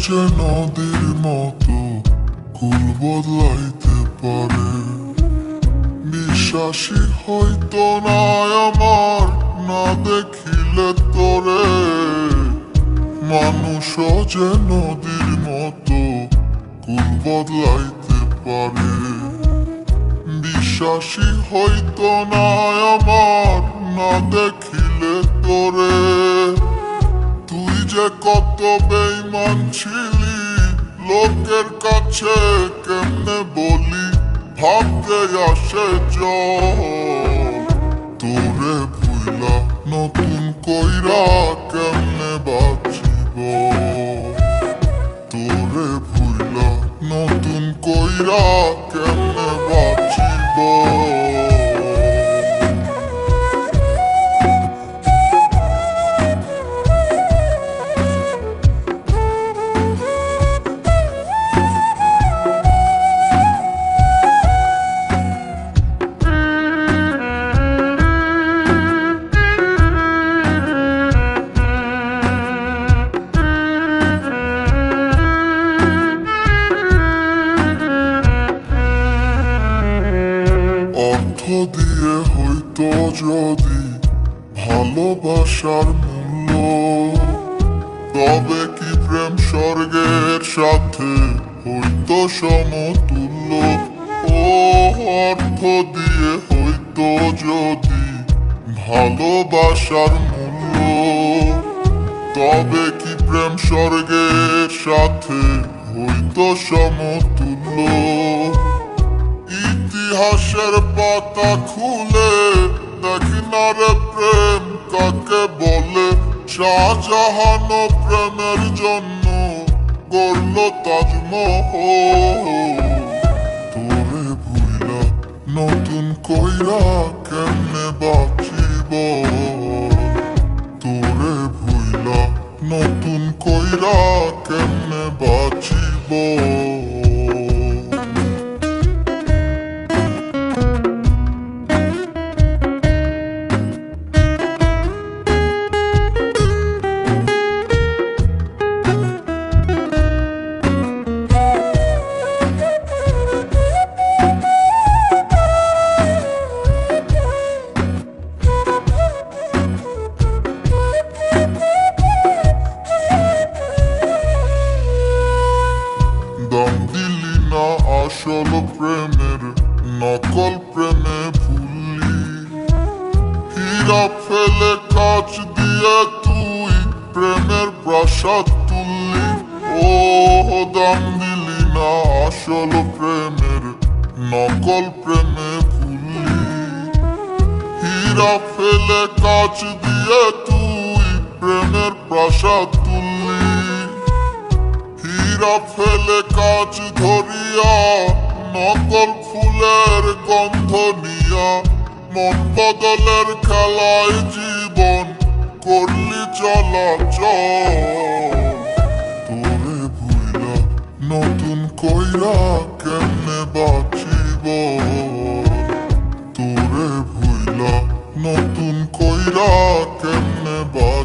যে নদীর মতো কুল বদলাইতে পারে। বিশ্বাসী হয়তো না আমার না দেখিলে তোরে। মানুষ যে নদীর মতো কুল বদলাইতে পারে। বিশ্বাসী হয়তো না আমার না দেখিলে তোরে। তুই যে কত বেঈমান ছিলি লোকের কাছে কেমনে বলি ভাবতে আসে জল। তোরে ভুইলা নতুন কইরা কেমনে বাঁচিব। তোরে ভুইলা নতুন কইরা কেমনে বাঁচিব। অর্থ দিয়ে হইতো যদি ভালোবাসার মূল্য, তবে কি প্রেম স্বর্গের সাথে হইতো সমতুল্য। ও অর্থ দিয়ে হইতো যদি ভালোবাসার মূল্য, তবে কি প্রেম স্বর্গের সাথে হইতো সমতুল্য। ইতিহাসের পাতা খুলে দেখি না রে প্রেম কাকে বলে। শাহজাহান প্রেমের জন্য গড়ল তাজমহল। তোরে ভুইলা নতুন কইরা কেমনে বাঁচিব। তোরে ভুইলা নতুন কইরা কেমনে বাঁচিব। দাম দিলি না আসল প্রেমের নকল প্রেমে ভুললি। হীরা ফেলে কাঁচ দিয়ে তুই প্রেমের প্রাসাদ তুললি। ও দাম দিলি না আসল প্রেমের নকল প্রেমে ভুললি। হীরা ফেলে কাঁচ দিয়ে তুই প্রেমের প্রাসাদ তুললি। হীরা ফেলে কাঁচ ধরিয়া নকল ফুলের গন্ধ নিয়া মন বদলের খেলায় জীবন করলি চলাচল। তোরে ভুইলা নতুন কইরা কেমনে বাঁচিব। তোরে ভুইলা নতুন কইরা কেমনে বাঁচিব।